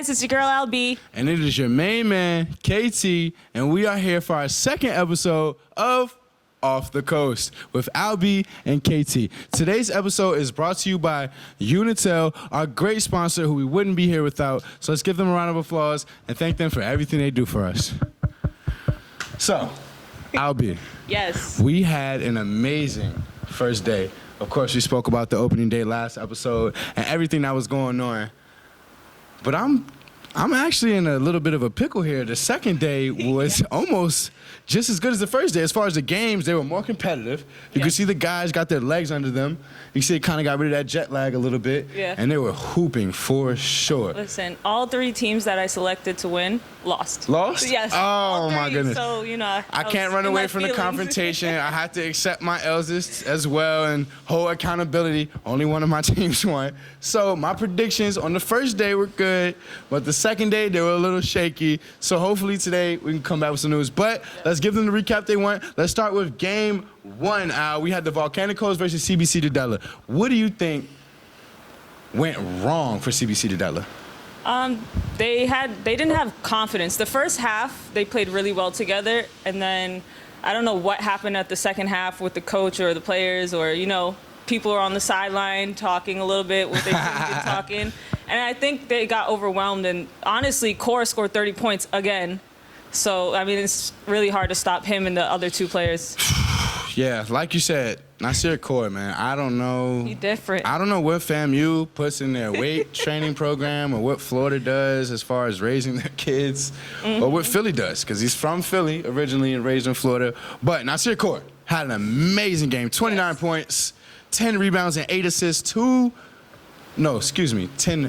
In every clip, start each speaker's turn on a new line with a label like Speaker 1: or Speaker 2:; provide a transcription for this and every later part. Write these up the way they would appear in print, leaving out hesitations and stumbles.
Speaker 1: guys, it's your girl LB.
Speaker 2: And it is your main man, KT, and we are here for our second episode of Off the Coast with Albie and KT. Today's episode is brought to you by Unitel, our great sponsor who we wouldn't be here without. So let's give them a round of applause and thank them for everything they do for us. So, Albie.
Speaker 1: Yes.
Speaker 2: We had an amazing first day. Of course, we spoke about the opening day last episode and everything that was going on. But I'm actually in a little bit of a pickle here. The second day was almost just as good as the first day. As far as the games, they were more competitive. You could see the guys got their legs under them. You see it kind of got rid of that jet lag a little bit.
Speaker 1: Yeah.
Speaker 2: And they were hooping for sure.
Speaker 1: Listen, all three teams that I selected to win lost.
Speaker 2: Lost?
Speaker 1: Yes.
Speaker 2: Oh, my goodness.
Speaker 1: So,
Speaker 2: I can't run away from the confrontation. I have to accept my L's as well and hold accountability. Only one of my teams won. So my predictions on the first day were good, but the second day they were a little shaky. So hopefully today we can come back with some news. But let's give them the recap they want. Let's start with game one. We had the Volcanicos versus CBC Dudella. What do you think went wrong for CBC Dudella?
Speaker 1: They didn't have confidence. The first half, they played really well together, and then I don't know what happened at the second half with the coach or the players or, people are on the sideline talking a little bit, what they shouldn't be talking. And I think they got overwhelmed, and honestly, Core scored 30 points again. So, it's really hard to stop him and the other two players.
Speaker 2: Yeah, like you said, Nasir Core, man, I don't know.
Speaker 1: He's different.
Speaker 2: I don't know what FAMU puts in their weight training program or what Florida does as far as raising their kids or what Philly does, because he's from Philly originally and raised in Florida. But Nasir Core had an amazing game, 29 points, 10 rebounds and 8 assists, 10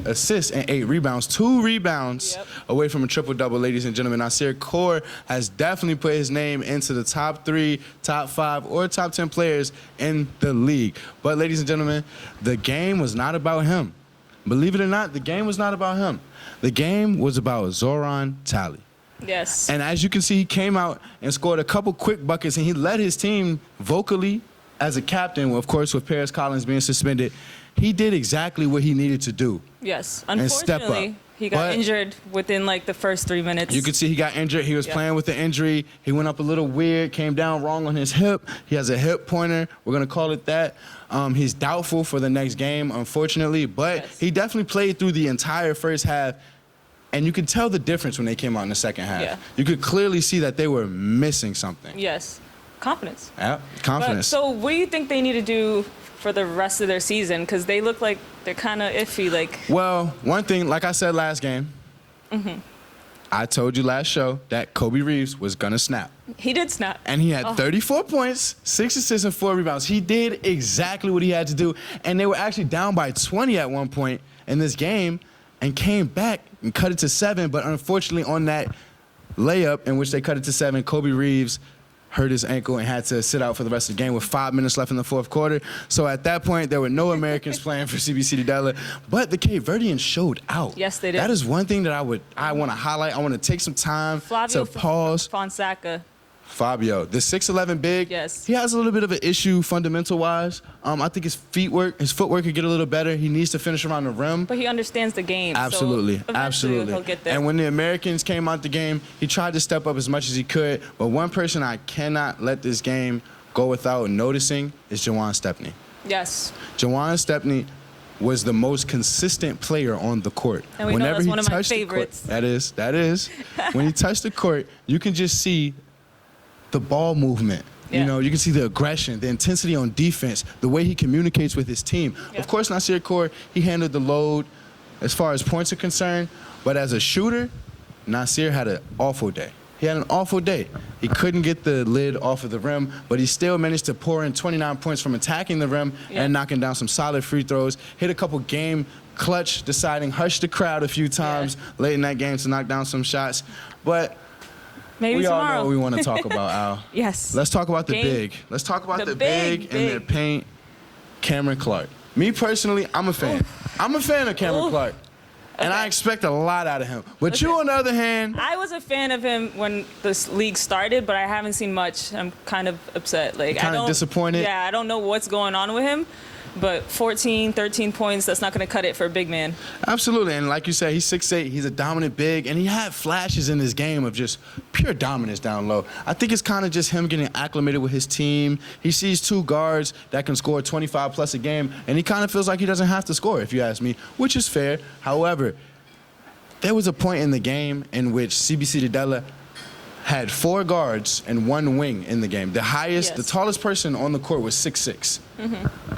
Speaker 2: assists and 8 rebounds. 2 rebounds away from a triple-double, ladies and gentlemen. Nasir Core has definitely put his name into the top 3, top 5, or top 10 players in the league. But, ladies and gentlemen, the game was not about him. Believe it or not, the game was not about him. The game was about Zoran Talley.
Speaker 1: Yes.
Speaker 2: And as you can see, he came out and scored a couple quick buckets, and he led his team vocally as a captain, of course, with Paris Collins being suspended. He did exactly what he needed to do.
Speaker 1: Yes.
Speaker 2: And step up.
Speaker 1: Unfortunately, he got injured within the first 3 minutes.
Speaker 2: You could see he got injured. He was playing with the injury. He went up a little weird, came down wrong on his hip. He has a hip pointer. We're going to call it that. He's doubtful for the next game, unfortunately, but he definitely played through the entire first half. And you could tell the difference when they came out in the second half. Yeah. You could clearly see that they were missing something.
Speaker 1: Yes. Confidence.
Speaker 2: Yeah, confidence.
Speaker 1: So what do you think they need to do for the rest of their season? Because they look like they're kind of iffy.
Speaker 2: Well, one thing, like I said last game, I told you last show that Kobe Reeves was going to snap.
Speaker 1: He did snap.
Speaker 2: And he had 34 points, 6 assists, and 4 rebounds. He did exactly what he had to do. And they were actually down by 20 at one point in this game and came back and cut it to 7. But unfortunately, on that layup in which they cut it to 7, Kobe Reeves hurt his ankle and had to sit out for the rest of the game with 5 minutes left in the fourth quarter. So at that point, there were no Americans playing for CBC Dudella, but the Cape Verdeans showed out.
Speaker 1: Yes, they did.
Speaker 2: That is one thing that I want to highlight. I want to take some time to pause.
Speaker 1: Fonseca.
Speaker 2: Fabio, the 6'11" big, he has a little bit of an issue fundamental-wise. I think his footwork could get a little better. He needs to finish around the rim.
Speaker 1: But he understands the game.
Speaker 2: Absolutely,
Speaker 1: so
Speaker 2: absolutely.
Speaker 1: He'll get there.
Speaker 2: And when the Americans came out the game, he tried to step up as much as he could. But one person I cannot let this game go without noticing is Jawan Stepney.
Speaker 1: Yes.
Speaker 2: Jawan Stepney was the most consistent player on the court.
Speaker 1: And we know that's one of my favorites.
Speaker 2: That is. When he touched the court, you can just see the ball movement. You can see the aggression, the intensity on defense, the way he communicates with his team. Of course, Nasir Core, he handled the load as far as points are concerned, but as a shooter, Nasir had an awful day. He had an awful day. He couldn't get the lid off of the rim, but he still managed to pour in 29 points from attacking the rim and knocking down some solid free throws. Hit a couple game clutch deciding, hush the crowd a few times late in that game to knock down some shots. But
Speaker 1: maybe
Speaker 2: we
Speaker 1: tomorrow.
Speaker 2: all know what we want to talk about, Al.
Speaker 1: Yes.
Speaker 2: Let's talk about the big. Let's talk about the big in their paint, Cameron Clark. Me personally, I'm a fan. I'm a fan of Cameron Clark. And I expect a lot out of him. But you, on the other hand...
Speaker 1: I was a fan of him when this league started, but I haven't seen much. I'm kind of upset.
Speaker 2: Kind of disappointed?
Speaker 1: Yeah, I don't know what's going on with him. But 14, 13 points, that's not going to cut it for a big man.
Speaker 2: Absolutely, and like you said, he's 6'8", he's a dominant big, and he had flashes in his game of just pure dominance down low. I think it's kind of just him getting acclimated with his team. He sees two guards that can score 25-plus a game, and he kind of feels like he doesn't have to score, if you ask me, which is fair. However, there was a point in the game in which CBC Dedela had 4 guards and 1 wing in the game. The highest, the tallest person on the court was 6'6".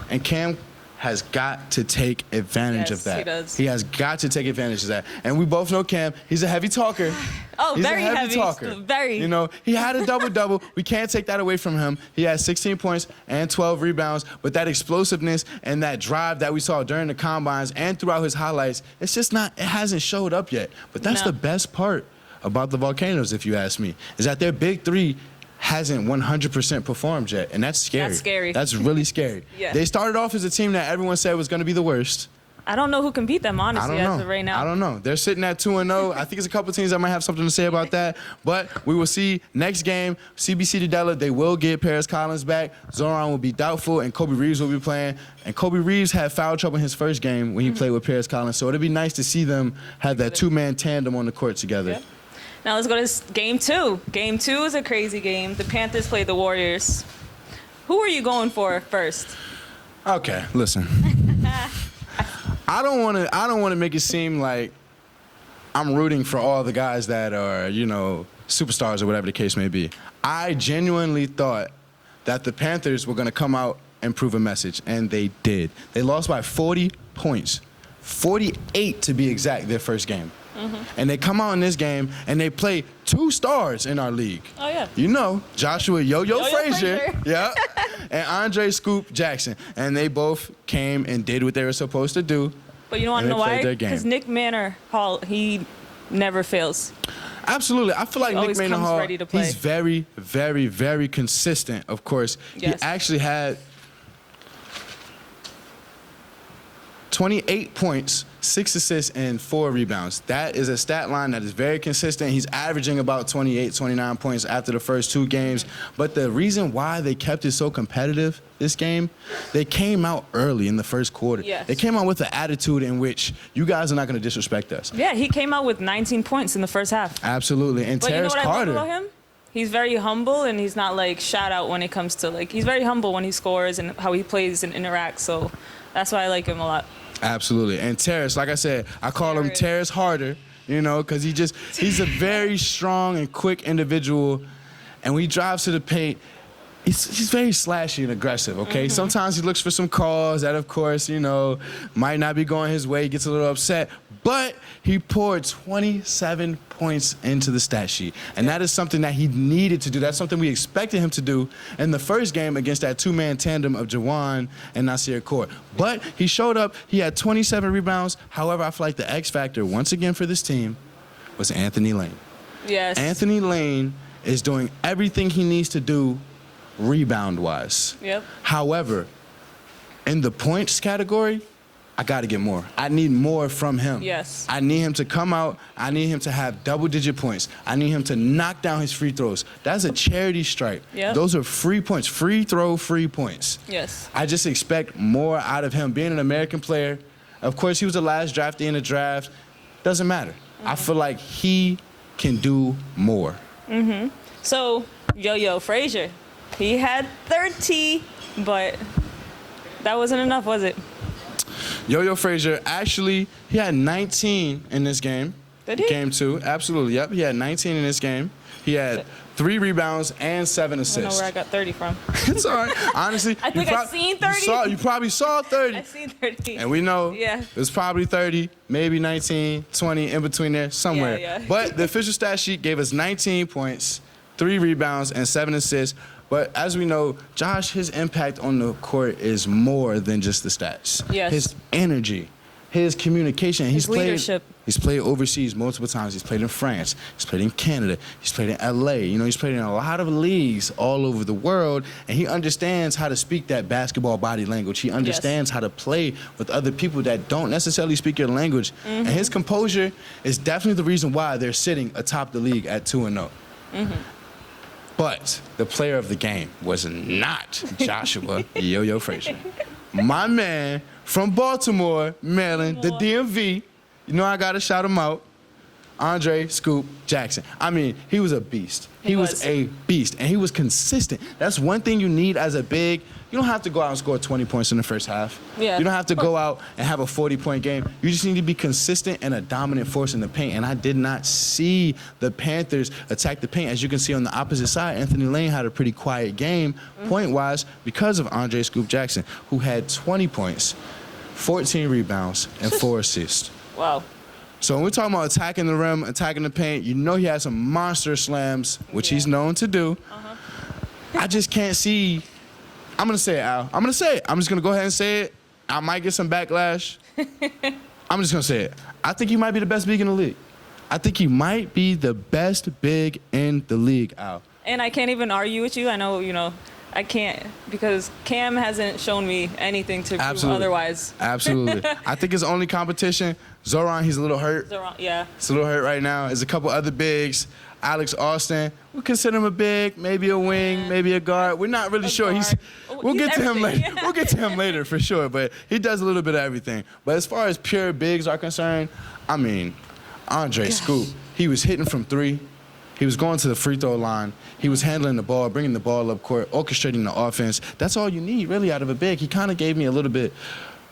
Speaker 2: And Cam has got to take advantage of that.
Speaker 1: He does.
Speaker 2: He has got to take advantage of that. And we both know Cam, he's a heavy talker.
Speaker 1: Oh,
Speaker 2: he's
Speaker 1: very
Speaker 2: a heavy talker.
Speaker 1: Very.
Speaker 2: You know, he had a double-double. We can't take that away from him. He had 16 points and 12 rebounds, but that explosiveness and that drive that we saw during the combines and throughout his highlights, it's just not, it hasn't showed up yet. But that's the best part about the Volcanoes, if you ask me, is that their big three hasn't 100% performed yet, and that's scary.
Speaker 1: That's scary.
Speaker 2: That's really scary.
Speaker 1: Yeah.
Speaker 2: They started off as a team that everyone said was going to be the worst.
Speaker 1: I don't know who can beat them, honestly, as of right now.
Speaker 2: I don't know. They're sitting at 2-0. I think it's a couple teams that might have something to say about that. But we will see next game, CBC Dedela, they will get Paris Collins back. Zoran will be doubtful, and Kobe Reeves will be playing. And Kobe Reeves had foul trouble in his first game when he played with Paris Collins. So it'll be nice to see them have that two-man tandem on the court together.
Speaker 1: Yep. Now let's go to game 2. Game 2 is a crazy game. The Panthers played the Warriors. Who are you going for first?
Speaker 2: Okay, listen. I don't want to make it seem like I'm rooting for all the guys that are, you know, superstars or whatever the case may be. I genuinely thought that the Panthers were going to come out and prove a message, and they did. They lost by 40 points, 48 to be exact, their first game. And they come out in this game, and they play 2 stars in our league.
Speaker 1: Oh, yeah.
Speaker 2: You know, Joshua Yo-Yo Frazier.
Speaker 1: Frazier.
Speaker 2: Yeah. And Andre Scoop Jackson. And they both came and did what they were supposed to do.
Speaker 1: But you want to know why? Because Nick Manor Hall, he never fails.
Speaker 2: Absolutely. I feel like Nick Manor Hall,
Speaker 1: ready to play.
Speaker 2: He's very, very, very consistent, of course.
Speaker 1: Yes.
Speaker 2: He actually had 28 points, 6 assists, and 4 rebounds. That is a stat line that is very consistent. He's averaging about 28, 29 points after the first 2 games. But the reason why they kept it so competitive this game, they came out early in the first quarter.
Speaker 1: Yes.
Speaker 2: They came out with an attitude in which you guys are not going to disrespect us.
Speaker 1: Yeah, he came out with 19 points in the first half.
Speaker 2: Absolutely. And
Speaker 1: But
Speaker 2: Terrence
Speaker 1: you know what
Speaker 2: Carter.
Speaker 1: I love about him? He's very humble, and he's not like shout out when it comes to like, he's very humble when he scores and how he plays and interacts. So that's why I like him a lot.
Speaker 2: Absolutely. And Terrace, like I said, I call him Terrace Harder, you know, because he's a very strong and quick individual. And when he drives to the paint, he's very slashy and aggressive, okay? Sometimes he looks for some calls that, of course, you know, might not be going his way. He gets a little upset. But he poured 27 points into the stat sheet. And that is something that he needed to do. That's something we expected him to do in the first game against that two-man tandem of Jawan and Nasir Kaur. But he showed up. He had 27 rebounds. However, I feel like the X factor, once again for this team, was Anthony Lane.
Speaker 1: Yes.
Speaker 2: Anthony Lane is doing everything he needs to do rebound-wise.
Speaker 1: Yep.
Speaker 2: However, in the points category, I got to get more. I need more from him.
Speaker 1: Yes.
Speaker 2: I need him to come out. I need him to have double-digit points. I need him to knock down his free throws. That's a charity stripe.
Speaker 1: Yep.
Speaker 2: Those are free points, free throw, free points.
Speaker 1: Yes.
Speaker 2: I just expect more out of him. Being an American player, of course, he was the last draftee in the draft. Doesn't matter. I feel like he can do more.
Speaker 1: So, Yo-Yo Frazier, he had 30, but that wasn't enough, was it?
Speaker 2: Yo-Yo Frazier, actually, he had 19 in this game.
Speaker 1: Did he?
Speaker 2: Game 2, absolutely, yep. He had 19 in this game. He had 3 rebounds and 7
Speaker 1: I
Speaker 2: assists.
Speaker 1: don't know where I got 30 from.
Speaker 2: It's all right. Honestly,
Speaker 1: I think I've seen 30.
Speaker 2: You probably saw 30.
Speaker 1: I seen 30.
Speaker 2: And we know
Speaker 1: Yeah.
Speaker 2: it was probably 30, maybe 19, 20, in between there, somewhere.
Speaker 1: Yeah.
Speaker 2: But the official stat sheet gave us 19 points, 3 rebounds, and 7 assists. But as we know, Josh, his impact on the court is more than just the stats.
Speaker 1: Yes.
Speaker 2: His energy, his communication.
Speaker 1: His leadership.
Speaker 2: He's played overseas multiple times. He's played in France. He's played in Canada. He's played in LA. You know, he's played in a lot of leagues all over the world. And he understands how to speak that basketball body language. He understands how to play with other people that don't necessarily speak your language. And his composure is definitely the reason why they're sitting atop the league at 2-0. But the player of the game was not Joshua Yo-Yo Frazier. my man from Baltimore, Maryland, the DMV. You know I got to shout him out. Andre Scoop Jackson. I mean, he was a beast. He was a beast, and he was consistent. That's one thing you need as a big. You don't have to go out and score 20 points in the first half.
Speaker 1: Yeah.
Speaker 2: You don't have to go out and have a 40-point game. You just need to be consistent and a dominant force in the paint. And I did not see the Panthers attack the paint. As you can see on the opposite side, Anthony Lane had a pretty quiet game point-wise because of Andre Scoop Jackson, who had 20 points, 14 rebounds, and 4 assists.
Speaker 1: Wow.
Speaker 2: So when we're talking about attacking the rim, attacking the paint, you know he has some monster slams, which he's known to do. I just can't see. I'm going to say it, Al. I'm going to say it. I'm just going to go ahead and say it. I might get some backlash. I'm just going to say it. I think he might be the best big in the league. I think he might be the best big in the league, Al.
Speaker 1: And I can't even argue with you. I know, I can't because Cam hasn't shown me anything to prove otherwise.
Speaker 2: Absolutely. I think his only competition, Zoran, he's a little hurt.
Speaker 1: Zoran, yeah.
Speaker 2: He's a little hurt right now. There's a couple other bigs. Alex Austin, we consider him a big, maybe a wing, maybe a guard. We're not really sure. We'll get to him later. We'll get to him later for sure, but he does a little bit of everything. But as far as pure bigs are concerned, I mean, Andre Scoop, he was hitting from 3. He was going to the free throw line. He was handling the ball, bringing the ball up court, orchestrating the offense. That's all you need, really, out of a big. He kind of gave me a little bit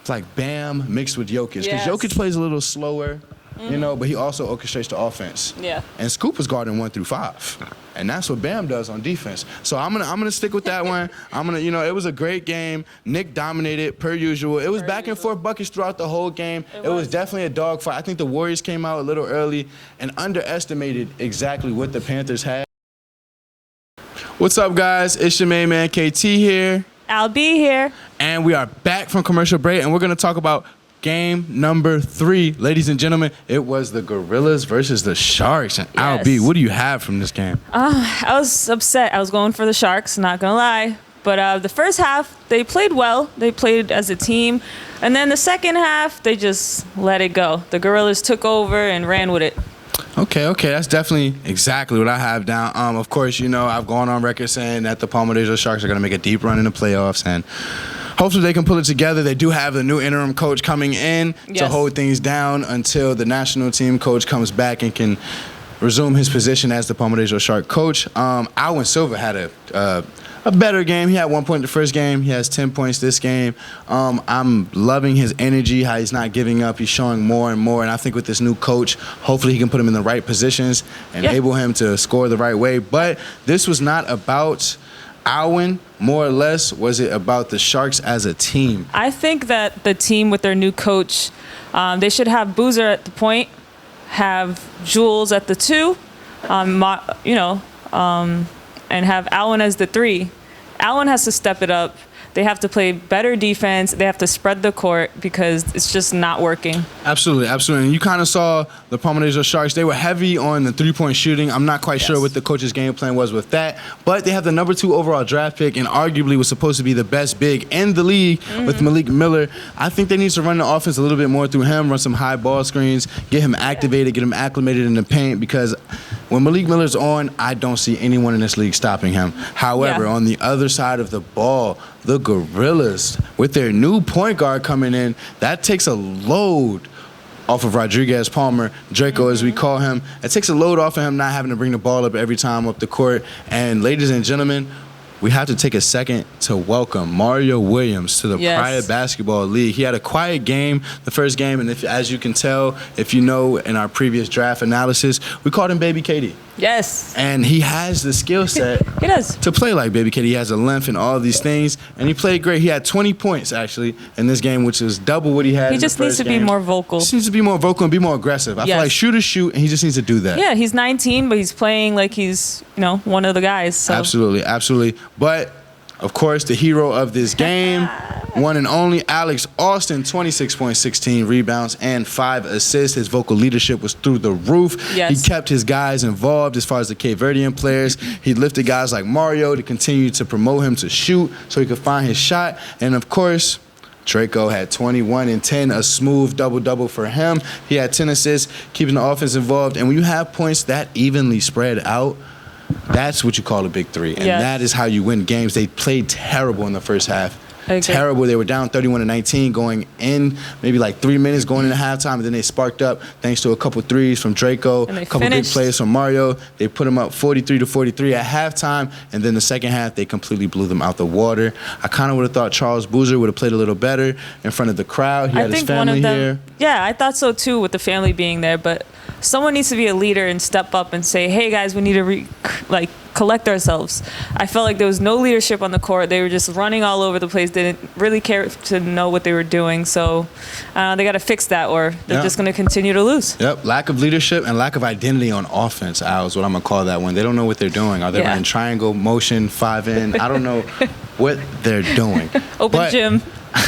Speaker 2: like Bam mixed with Jokic. Because Jokic plays a little slower, but he also orchestrates the offense.
Speaker 1: Yeah.
Speaker 2: And Scoop was guarding 1 through 5. And that's what Bam does on defense. So I'm gonna stick with that one. It was a great game. Nick dominated per usual. It was back and forth buckets throughout the whole game. It was definitely a dogfight. I think the Warriors came out a little early and underestimated exactly what the Panthers had. What's up, guys? It's your main man KT here.
Speaker 1: I'll be here.
Speaker 2: And we are back from commercial break, and we're gonna talk about game number 3, ladies and gentlemen. It was the Gorillas versus the Sharks. And Al B, what do you have from this game?
Speaker 1: I was upset. I was going for the Sharks, not going to lie. But the first half, they played well. They played as a team. And then the second half, they just let it go. The Gorillas took over and ran with it.
Speaker 2: Okay, that's definitely exactly what I have down. Of course, I've gone on record saying that the Palmeiras Sharks are going to make a deep run in the playoffs, and hopefully they can pull it together. They do have the new interim coach coming in to hold things down until the national team coach comes back and can resume his position as the Palmeiras Shark coach. Alwyn Silva had a better game. He had 1 point in the first game. He has 10 points this game. I'm loving his energy, how he's not giving up. He's showing more and more. And I think with this new coach, hopefully he can put him in the right positions and enable him to score the right way. But this was not about Alwyn, more or less. Was it about the Sharks as a team?
Speaker 1: I think that the team with their new coach, they should have Boozer at the point, have Jules at the 2, and have Alwyn as the 3. Alwyn has to step it up. They have to play better defense. They have to spread the court because it's just not working.
Speaker 2: Absolutely. And you kind of saw the Palmeiras Sharks. They were heavy on the three-point shooting. I'm not quite sure what the coach's game plan was with that. But they have the number 2 overall draft pick and arguably was supposed to be the best big in the league with Malik Miller. I think they need to run the offense a little bit more through him, run some high ball screens, get him activated, get him acclimated in the paint, because when Malik Miller's on, I don't see anyone in this league stopping him. However, on the other side of the ball, the Gorillas, with their new point guard coming in, that takes a load off of Rodriguez Palmer, Draco as we call him. It takes a load off of him not having to bring the ball up every time up the court. And ladies and gentlemen, we have to take a second to welcome Mario Williams to the Praia Basketball League. He had a quiet game the first game, and as you can tell, if you know in our previous draft analysis, we called him Baby Katie.
Speaker 1: Yes.
Speaker 2: And he has the skill set
Speaker 1: he does.
Speaker 2: to play like Baby Katie. He has the length and all of these things, and he played great. He had 20 points, actually, in this game, which is double what he had in the first game.
Speaker 1: He just needs to be more vocal.
Speaker 2: He just needs to be more vocal and be more aggressive. I feel like shoot, and he just needs to do that.
Speaker 1: Yeah, he's 19, but he's playing like he's, one of the guys. So.
Speaker 2: Absolutely. But, of course, the hero of this game, one and only Alex Austin, 26 points, 16 rebounds, and 5 assists. His vocal leadership was through the roof.
Speaker 1: Yes.
Speaker 2: He kept his guys involved as far as the Cape Verdean players. He lifted guys like Mario to continue to promote him to shoot so he could find his shot. And, of course, Draco had 21 and 10, a smooth double-double for him. He had 10 assists, keeping the offense involved. And when you have points that evenly spread out, that's what you call a big 3. And that is how you win games. They played terrible in the first half. terrible. They were down 31-19 going in, maybe like 3 minutes going into halftime, and then they sparked up thanks to a couple threes from Draco, a couple big plays from Mario. They put them up 43-43 at halftime, and then the second half they completely blew them out the water. I kind of would have thought Charles Boozer would have played a little better in front of the crowd. He had his family here.
Speaker 1: Yeah, I thought so too with the family being there, but someone needs to be a leader and step up and say, hey guys, we need to collect ourselves. I felt like there was no leadership on the court. They were just running all over the place. They didn't really care to know what they were doing. So they got to fix that, or they're just going to continue to lose.
Speaker 2: Yep, lack of leadership and lack of identity on offense, Al, is what I'm going to call that one. They don't know what they're doing. Are they running triangle, motion, 5-in? I don't know what they're doing.
Speaker 1: Open gym.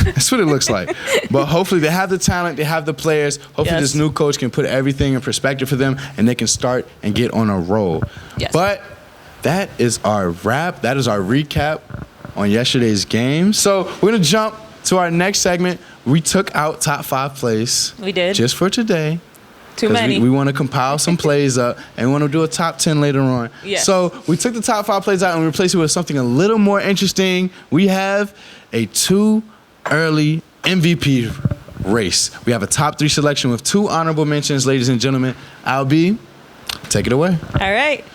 Speaker 2: That's what it looks like. But hopefully they have the talent, they have the players. Hopefully this new coach can put everything in perspective for them, and they can start and get on a roll.
Speaker 1: Yes.
Speaker 2: But that is our wrap. That is our recap on yesterday's game. So we're going to jump to our next segment. We took out top 5 plays.
Speaker 1: We did.
Speaker 2: Just for today.
Speaker 1: Too many.
Speaker 2: We want to compile some plays up, and we want to do a top 10 later on.
Speaker 1: Yes.
Speaker 2: So we took the top 5 plays out and we replaced it with something a little more interesting. We have a too early MVP race. We have a top 3 selection with 2 honorable mentions, ladies and gentlemen. Albie, take it away.
Speaker 1: All right.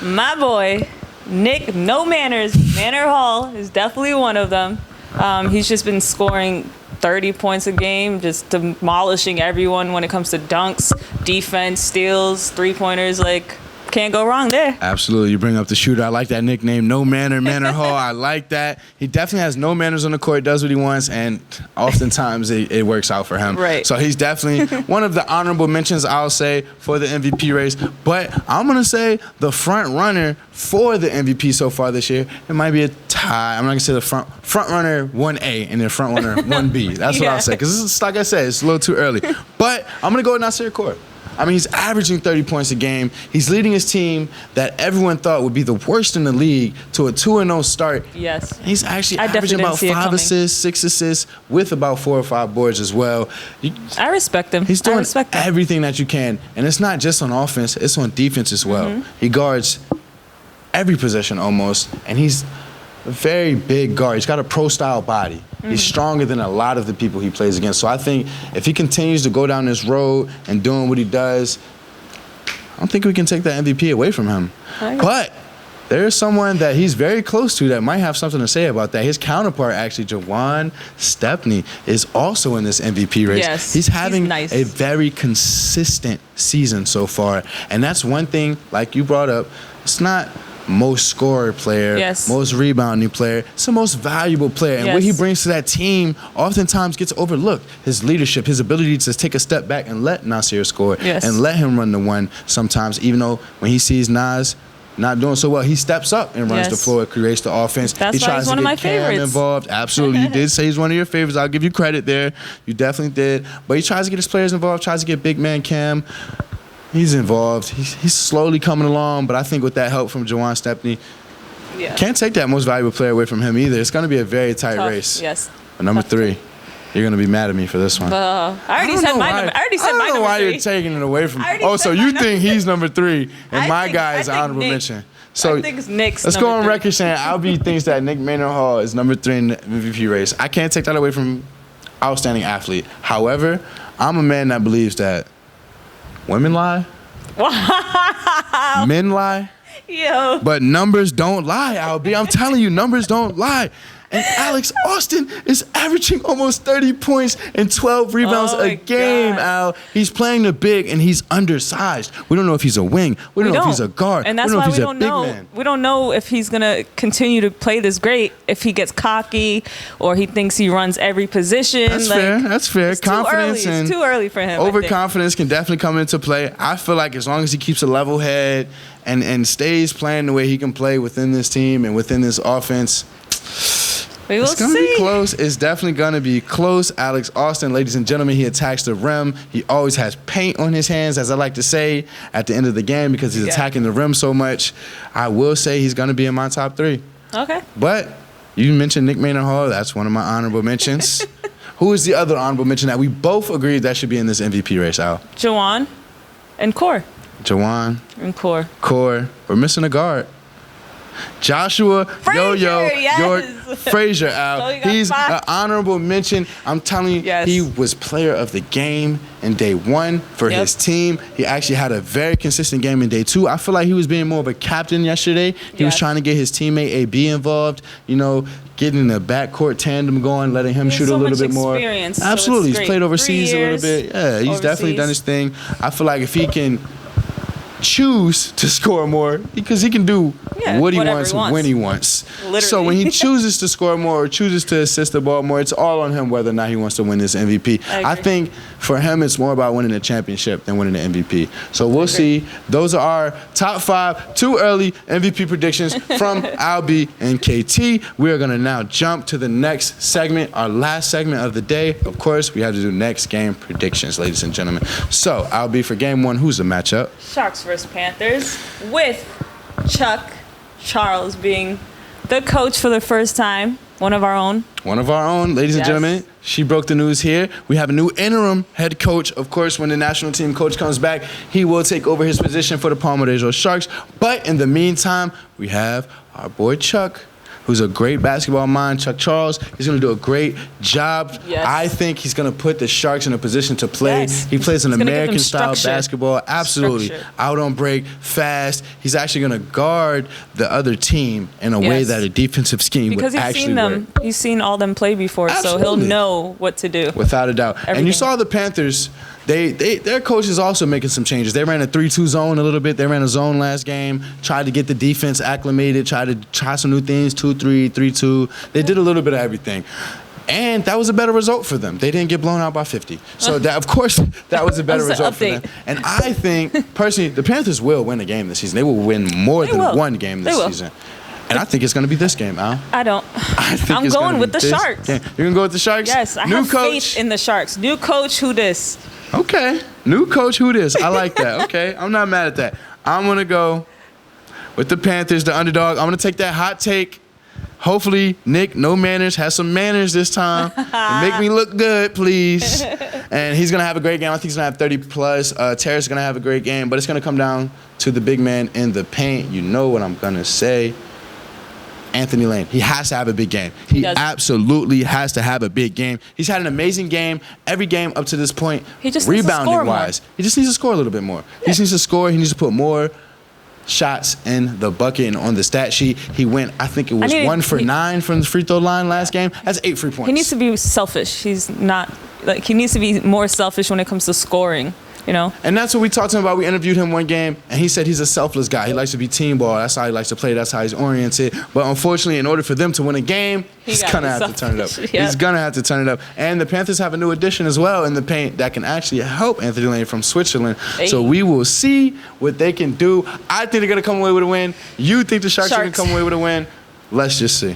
Speaker 1: My boy, Nick No Manners, Manor Hall is definitely one of them. He's just been scoring 30 points a game, just demolishing everyone when it comes to dunks, defense, steals, three-pointers. Can't go wrong there.
Speaker 2: Absolutely. You bring up the shooter. I like that nickname, No Manner, Manor Hall. I like that. He definitely has no manners on the court, does what he wants, and oftentimes it works out for him.
Speaker 1: Right.
Speaker 2: So he's definitely one of the honorable mentions, I'll say, for the MVP race. But I'm going to say the front runner for the MVP so far this year, it might be a tie. I'm not going to say the front runner 1A and the front runner 1B. That's what I'll say. Because like I said, it's a little too early. But I'm going to go with Nasir Court. I mean, he's averaging 30 points a game. He's leading his team that everyone thought would be the worst in the league to a 2-0 start.
Speaker 1: Yes.
Speaker 2: And he's actually averaging about 5 assists, 6 assists, with about 4 or 5 boards as well.
Speaker 1: I respect him.
Speaker 2: He's doing everything that you can. And it's not just on offense, it's on defense as well. Mm-hmm. He guards every position almost, and he's a very big guard. He's got a pro-style body. He's stronger than a lot of the people he plays against. So I think if he continues to go down this road and doing what he does, I don't think we can take that MVP away from him. But there is someone that he's very close to that might have something to say about that. His counterpart, actually, Jawan Stepney, is also in this MVP race.
Speaker 1: Yes,
Speaker 2: he's having a very consistent season so far. And that's one thing, like you brought up, it's not most scorer player, most rebounding player. It's the most valuable player. And what he brings to that team oftentimes gets overlooked. His leadership, his ability to take a step back and let Nasir score and let him run the one sometimes, even though when he sees Nas not doing so well, he steps up and runs the floor, creates the offense.
Speaker 1: That's
Speaker 2: he tries
Speaker 1: why he's one
Speaker 2: to
Speaker 1: of my
Speaker 2: get Cam
Speaker 1: favorites.
Speaker 2: involved. Absolutely. You did say he's one of your favorites. I'll give you credit there. You definitely did. But he tries to get his players involved, tries to get big man Cam. He's involved. He's slowly coming along, but I think with that help from Jawan Stepney, can't take that most valuable player away from him either. It's going to be a very tight race.
Speaker 1: Yes.
Speaker 2: But number 3, you're going to be mad at me for this one.
Speaker 1: I already said my number. I
Speaker 2: don't know why you're taking it away from me. Oh, so you think he's number 3, and my guy is honorable mention. So
Speaker 1: I think it's Nick's
Speaker 2: let's go on record saying Albie thinks that Nick Manor Hall is number 3 in the MVP race. I can't take that away from outstanding athlete. However, I'm a man that believes that women lie. Men lie.
Speaker 1: Yo.
Speaker 2: But numbers don't lie, Albie. I'm telling you, numbers don't lie. And Alex Austin is averaging almost 30 points and 12 rebounds a game, Al. He's playing the big, and he's undersized. We don't know if he's a wing. We don't know if he's a guard.
Speaker 1: And that's why we don't know. We don't know if he's going to continue to play this great, if he gets cocky or he thinks he runs every position.
Speaker 2: That's fair. That's fair.
Speaker 1: It's
Speaker 2: Confidence
Speaker 1: it's too early for him.
Speaker 2: Overconfidence can definitely come into play. I feel like as long as he keeps a level head and stays playing the way he can play within this team and within this offense, it's going to be close. It's definitely going to be close. Alex Austin, ladies and gentlemen, he attacks the rim. He always has paint on his hands, as I like to say, at the end of the game because he's attacking the rim so much. I will say he's going to be in my top 3.
Speaker 1: Okay.
Speaker 2: But you mentioned Nick Manor Hall. That's one of my honorable mentions. Who is the other honorable mention that we both agreed that should be in this MVP race, Al?
Speaker 1: Jawan and Core.
Speaker 2: Jawan.
Speaker 1: And Core.
Speaker 2: Core. We're missing a guard. Joshua Yo-Yo
Speaker 1: yes.
Speaker 2: York Frazier, Al.
Speaker 1: So he got
Speaker 2: He's
Speaker 1: 5.
Speaker 2: an honorable mention. I'm telling you,
Speaker 1: Yes.
Speaker 2: he was player of the game in day 1 for
Speaker 1: Yep.
Speaker 2: his team. He actually had a very consistent game in day 2. I feel like he was being more of a captain yesterday. He was
Speaker 1: Yes.
Speaker 2: trying to get his teammate AB involved, getting the backcourt tandem going, letting him
Speaker 1: He has
Speaker 2: shoot
Speaker 1: so
Speaker 2: a little
Speaker 1: much
Speaker 2: bit more.
Speaker 1: experience, so
Speaker 2: Absolutely.
Speaker 1: it's
Speaker 2: He's
Speaker 1: great.
Speaker 2: played
Speaker 1: 3
Speaker 2: overseas a little
Speaker 1: years
Speaker 2: bit. Yeah, he's definitely done his thing. I feel like if he can choose to score more, because he can do what he
Speaker 1: whatever
Speaker 2: wants,
Speaker 1: he wants.
Speaker 2: when he wants.
Speaker 1: Literally.
Speaker 2: So when he chooses to score more or chooses to assist the ball more, it's all on him whether or not he wants to win this MVP.
Speaker 1: I agree.
Speaker 2: think for him it's more about winning the championship than winning the MVP. So we'll see. Those are our top 5 too early MVP predictions from Albie and KT. We are going to now jump to the next segment, our last segment of the day. Of course, we have to do next game predictions, ladies and gentlemen. So Albie, for game 1, who's the matchup?
Speaker 1: Sharks versus Panthers, with Chuck Charles being the coach for the first time, one of our own.
Speaker 2: One of our own, ladies and
Speaker 1: Yes.
Speaker 2: gentlemen. She broke the news here. We have a new interim head coach. Of course, when the national team coach comes back, he will take over his position for the Palmer Dejo Sharks. But in the meantime, we have our boy Chuck, who's a great basketball mind, Chuck Charles. He's going to do a great job.
Speaker 1: Yes.
Speaker 2: I think he's going to put the Sharks in a position to play.
Speaker 1: Yes.
Speaker 2: He plays an
Speaker 1: He's gonna give them
Speaker 2: American-style
Speaker 1: structure.
Speaker 2: basketball. Absolutely.
Speaker 1: Structure.
Speaker 2: Out on break, fast. He's actually going to guard the other team in a way
Speaker 1: Yes.
Speaker 2: that a defensive scheme
Speaker 1: Because
Speaker 2: would
Speaker 1: he's
Speaker 2: actually
Speaker 1: seen them,
Speaker 2: work.
Speaker 1: he's seen all them play before, so he'll
Speaker 2: Absolutely.
Speaker 1: know what to do.
Speaker 2: Without a doubt. And you
Speaker 1: Everything.
Speaker 2: saw the Panthers, their coach is also making some changes. They ran a 3-2 zone a little bit. They ran a zone last game, tried to get the defense acclimated, tried to try some new things, 2-3, 3-2. They did a little bit of everything. And that was a better result for them. They didn't get blown out by 50. So, that, of course, that was a better
Speaker 1: That's the
Speaker 2: result for them.
Speaker 1: update.
Speaker 2: And I think, personally, the Panthers will win a game this season. They will win more
Speaker 1: They
Speaker 2: than
Speaker 1: will.
Speaker 2: one game this
Speaker 1: They will.
Speaker 2: season. And I think it's going to be this game, Al.
Speaker 1: I don't.
Speaker 2: I think
Speaker 1: I'm
Speaker 2: it's gonna
Speaker 1: going
Speaker 2: be
Speaker 1: with the
Speaker 2: this
Speaker 1: Sharks.
Speaker 2: game. You're going to go with the Sharks?
Speaker 1: Yes, I
Speaker 2: New
Speaker 1: have
Speaker 2: coach.
Speaker 1: faith in the Sharks. New coach, who this?
Speaker 2: Okay. New coach, who this? I like that. Okay. I'm not mad at that. I'm going to go with the Panthers, the underdog. I'm going to take that hot take. Hopefully, Nick, no manners, has some manners this time. And make me look good, please. And he's going to have a great game. I think he's going to have 30 plus. Terrace is going to have a great game. But it's going to come down to the big man in the paint. You know what I'm going to say. Anthony Lane. He has to have a big game. He
Speaker 1: does.
Speaker 2: absolutely has to have a big game. He's had an amazing game every game up to this point.
Speaker 1: He just needs to
Speaker 2: rebounding
Speaker 1: score more.
Speaker 2: wise. He just needs to score a little bit more. He just needs to score. He needs to put more shots in the bucket and on the stat sheet. He went, I think it was 1 for 9 from the free throw line last game. That's 8 free points.
Speaker 1: He needs to be selfish. He's not, he needs to be more selfish when it comes to scoring,
Speaker 2: And that's what we talked to him about. We interviewed him one game, and he said he's a selfless guy. He likes to be team ball. That's how he likes to play. That's how he's oriented. But unfortunately, in order for them to win a game, he's
Speaker 1: gotta
Speaker 2: going to
Speaker 1: be
Speaker 2: have to turn it up.
Speaker 1: selfish. Yeah.
Speaker 2: He's going to have to turn it up. And the Panthers have a new addition as well in the paint that can actually help Anthony Lane from Switzerland.
Speaker 1: Hey.
Speaker 2: So we will see what they can do. I think they're going to come away with a win. You think the Sharks are going to come away with a win? Let's just see.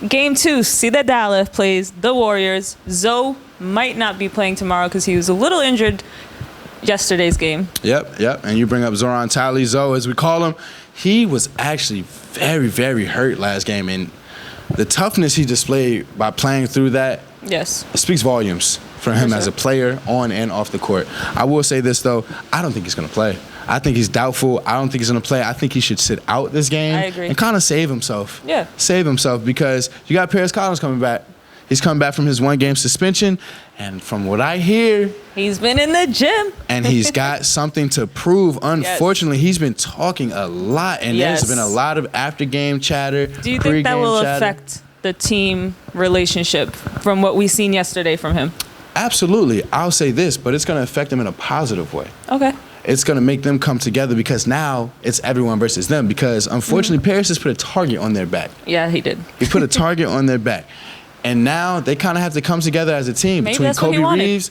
Speaker 1: Game 2, Cedar Dallas plays the Warriors. Zoe might not be playing tomorrow because he was a little injured yesterday's game.
Speaker 2: Yep. And you bring up Zoran Talley, Zoe, as we call him. He was actually very, very hurt last game. And the toughness he displayed by playing through that
Speaker 1: Yes.
Speaker 2: speaks volumes for him
Speaker 1: For
Speaker 2: as
Speaker 1: sure.
Speaker 2: a player on and off the court. I will say this, though. I don't think he's going to play. I think he's doubtful. I don't think he's going to play. I think he should sit out this game.
Speaker 1: I agree.
Speaker 2: And kind of save himself.
Speaker 1: Yeah.
Speaker 2: Save himself because you got Paris Collins coming back. He's coming back from his 1-game suspension. And from what I hear,
Speaker 1: He's been in the gym.
Speaker 2: and he's got something to prove. Unfortunately, he's been talking a lot, and
Speaker 1: Yes.
Speaker 2: there's been a lot of after-game chatter.
Speaker 1: Do you think that
Speaker 2: pre-game
Speaker 1: will
Speaker 2: chatter.
Speaker 1: affect the team relationship from what we seen yesterday from him?
Speaker 2: Absolutely. I'll say this, but it's going to affect them in a positive way.
Speaker 1: Okay.
Speaker 2: It's going to make them come together because now it's everyone versus them because, unfortunately, Paris has put a target on their back.
Speaker 1: Yeah, he did.
Speaker 2: He put a target on their back. And now they kind of have to come together as a team.
Speaker 1: Maybe
Speaker 2: Between
Speaker 1: that's what he
Speaker 2: Kobe
Speaker 1: wanted.
Speaker 2: Reeves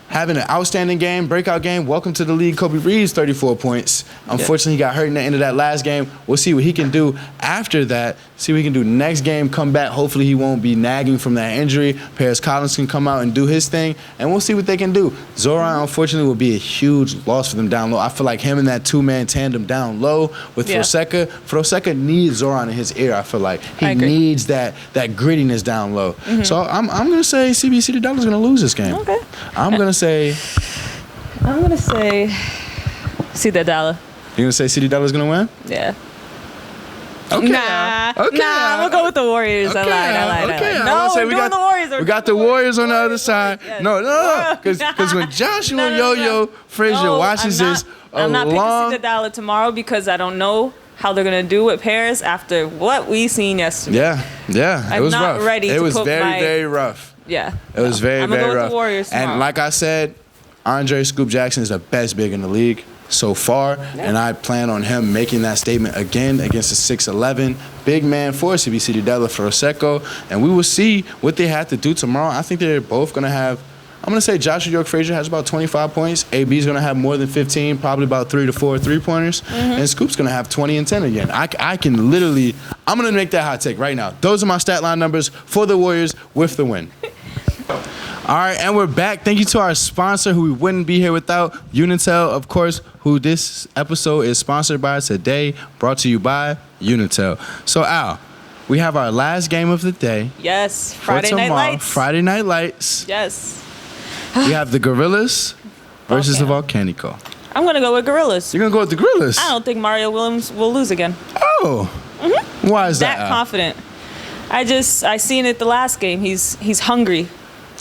Speaker 2: having an outstanding game, breakout game. Welcome to the league, Kobe Reeves, 34 points. Unfortunately, he got hurt in the end of that last game. We'll see what he can do after that. See what he can do next game, come back. Hopefully, he won't be nagging from that injury. Paris Collins can come out and do his thing, and we'll see what they can do. Zoran, unfortunately, will be a huge loss for them down low. I feel like him and that two-man tandem down low with Fonseca. Fonseca needs Zoran in his ear, I feel like. He needs that grittiness down low. So I'm going to say CBC the Dollar's going to lose this game.
Speaker 1: Okay.
Speaker 2: I'm going to say
Speaker 1: Cedar Dallas.
Speaker 2: You're going to say CD Dollar's going to win?
Speaker 1: Yeah.
Speaker 2: Okay.
Speaker 1: Nah, I'm gonna go with the Warriors.
Speaker 2: Okay.
Speaker 1: I lied.
Speaker 2: Okay.
Speaker 1: No, we're doing the Warriors.
Speaker 2: We got the Warriors on the other side.
Speaker 1: Yes.
Speaker 2: No. Because when Joshua and Yo-Yo Frazier watches this
Speaker 1: I'm not
Speaker 2: along.
Speaker 1: picking $60 tomorrow because I don't know how they're gonna do with Paris after what we seen yesterday.
Speaker 2: Yeah. It was
Speaker 1: I'm not
Speaker 2: rough.
Speaker 1: ready
Speaker 2: It
Speaker 1: to
Speaker 2: was
Speaker 1: put
Speaker 2: very rough.
Speaker 1: Yeah.
Speaker 2: It was very
Speaker 1: I'm gonna go
Speaker 2: rough.
Speaker 1: with the Warriors tomorrow.
Speaker 2: And like I said, Andre Scoop Jackson is the best big in the league so far, and I plan on him making that statement again against the 6'11" big man for CBC Della Fonseca, and we will see what they have to do tomorrow. I think they're both going to have, I'm going to say Joshua York Frazier has about 25 points. AB is going to have more than 15, probably about 3 to 4 three-pointers, and Scoop's going to have 20 and 10 again. I can literally, I'm going to make that hot take right now. Those are my stat line numbers for the Warriors with the win. All right, and we're back. Thank you to our sponsor, who we wouldn't be here without, Unitel, of course, who this episode is sponsored by today, brought to you by Unitel. So, Al, we have our last game of the day.
Speaker 1: Yes,
Speaker 2: for
Speaker 1: Friday Night
Speaker 2: tomorrow.
Speaker 1: Lights.
Speaker 2: Friday Night Lights.
Speaker 1: Yes.
Speaker 2: We have the Gorillas versus the Volcanico.
Speaker 1: I'm gonna go with Gorillas.
Speaker 2: You're going to go with the Gorillas?
Speaker 1: I don't think Mario Williams will lose again.
Speaker 2: Oh. Why is that,
Speaker 1: That
Speaker 2: Al?
Speaker 1: confident. I seen it the last game. He's hungry.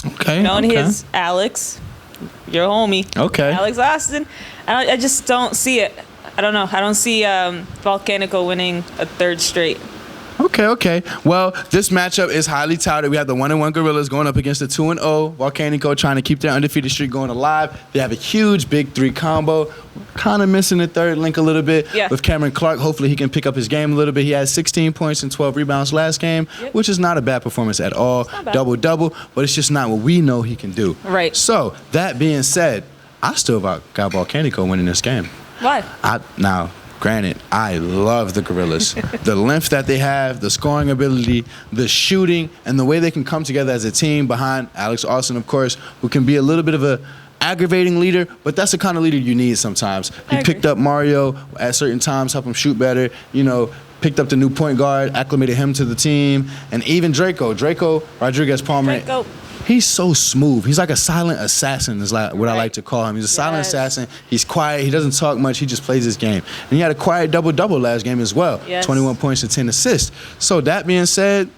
Speaker 2: Okay,
Speaker 1: You know, and
Speaker 2: okay.
Speaker 1: he has Alex, your homie.
Speaker 2: Okay.
Speaker 1: Alex Austin. I just don't see it. I don't know. I don't see Volcanico winning a third straight.
Speaker 2: Okay. Well, this matchup is highly touted. We have the 1-1 Gorillas going up against the 2-0 Volcanico, trying to keep their undefeated streak going alive. They have a huge big three combo. Kind of missing the third link a little bit with Cameron Clark. Hopefully he can pick up his game a little bit. He had 16 points and 12 rebounds last game, which is not a bad performance at all. Double-double, but it's just not what we know he can do.
Speaker 1: Right.
Speaker 2: So, that being said, I still got Volcanico winning this game.
Speaker 1: Why?
Speaker 2: Now, granted, I love the Gorillas. The length that they have, the scoring ability, the shooting, and the way they can come together as a team behind Alex Austin, of course, who can be a little bit of a aggravating leader, but that's the kind of leader you need sometimes. He picked up Mario at certain times, helped him shoot better, picked up the new point guard, acclimated him to the team, and even Draco Rodriguez Palmer. He's so smooth. He's like a silent assassin is like what I like to call him. He's a silent assassin. He's quiet. He doesn't talk much. He just plays his game. And he had a quiet double-double last game as well. 21 points and 10 assists. So that being said,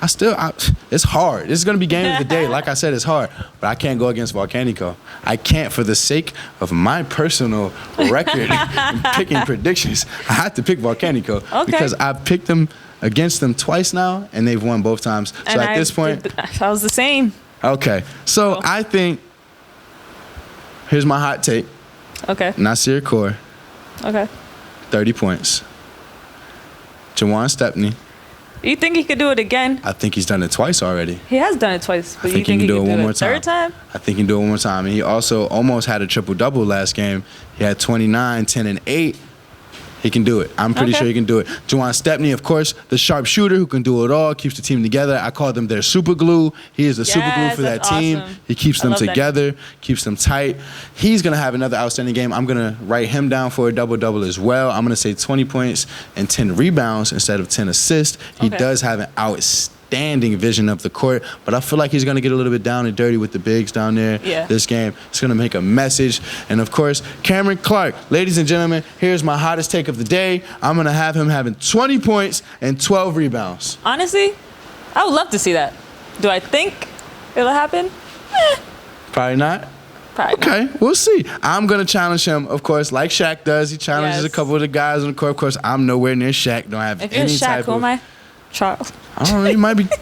Speaker 2: it's hard. This is going to be game of the day. Like I said, it's hard. But I can't go against Volcanico. I can't for the sake of my personal record in picking predictions. I have to pick Volcanico because I've picked them against them twice now, and they've won both times. So
Speaker 1: and
Speaker 2: at this point,
Speaker 1: I was the same.
Speaker 2: Okay, so I think, here's my hot take.
Speaker 1: Okay.
Speaker 2: Nasir Kaur, 30 points. Jawan Stepney.
Speaker 1: You think he could do it again?
Speaker 2: I think he's done it twice already.
Speaker 1: He has done it twice, but
Speaker 2: I think
Speaker 1: you think
Speaker 2: he can do
Speaker 1: could
Speaker 2: it one more
Speaker 1: a third time?
Speaker 2: I think he can do it one more time. And he also almost had a triple-double last game. He had 29, 10, and 8. He can do it. I'm pretty sure he can do it. Jawan Stepney, of course, the sharpshooter who can do it all, keeps the team together. I call them their super glue. He is the super glue for that team.
Speaker 1: Awesome.
Speaker 2: He keeps them together, keeps them tight. He's going to have another outstanding game. I'm going to write him down for a double-double as well. I'm going to say 20 points and 10 rebounds instead of 10 assists. He does have an outstanding vision of the court, but I feel like he's going to get a little bit down and dirty with the bigs down there this game. It's going to make a message. And, of course, Cameron Clark. Ladies and gentlemen, here's my hottest take of the day. I'm going to have him having 20 points and 12 rebounds.
Speaker 1: Honestly, I would love to see that. Do I think it'll happen?
Speaker 2: Probably not.
Speaker 1: Probably
Speaker 2: Okay, we'll see. I'm going to challenge him, of course, like Shaq does. He challenges a couple of the guys on the court. Of course, I'm nowhere near Shaq. Don't have
Speaker 1: If you're
Speaker 2: any
Speaker 1: Shaq,
Speaker 2: type
Speaker 1: who
Speaker 2: of...
Speaker 1: am I? Charles.
Speaker 2: I don't know. You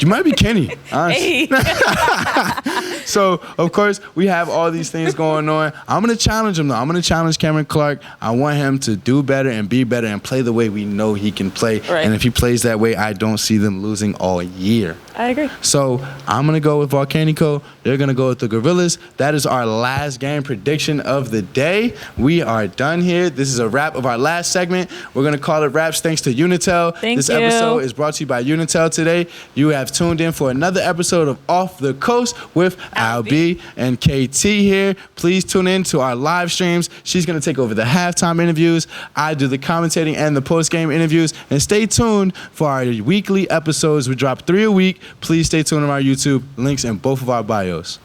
Speaker 2: might be Kenny. Honestly.
Speaker 1: Hey.
Speaker 2: So, of course, we have all these things going on. I'm going to challenge him, though. I'm going to challenge Cameron Clark. I want him to do better and be better and play the way we know he can play.
Speaker 1: Right.
Speaker 2: And if he plays that way, I don't see them losing all year.
Speaker 1: I agree.
Speaker 2: So, I'm going to go with Volcanico. They're going to go with the Gorillas. That is our last game prediction of the day. We are done here. This is a wrap of our last segment. We're going to call it wraps thanks to Unitel. This episode is brought to you by Unitel today. You have tuned in for another episode of Off the Coast with Al B and KT here. Please tune in to our live streams. She's going to take over the halftime interviews. I do the commentating and the post-game interviews. And stay tuned for our weekly episodes. We drop 3 a week. Please stay tuned on our YouTube. Links in both of our bios.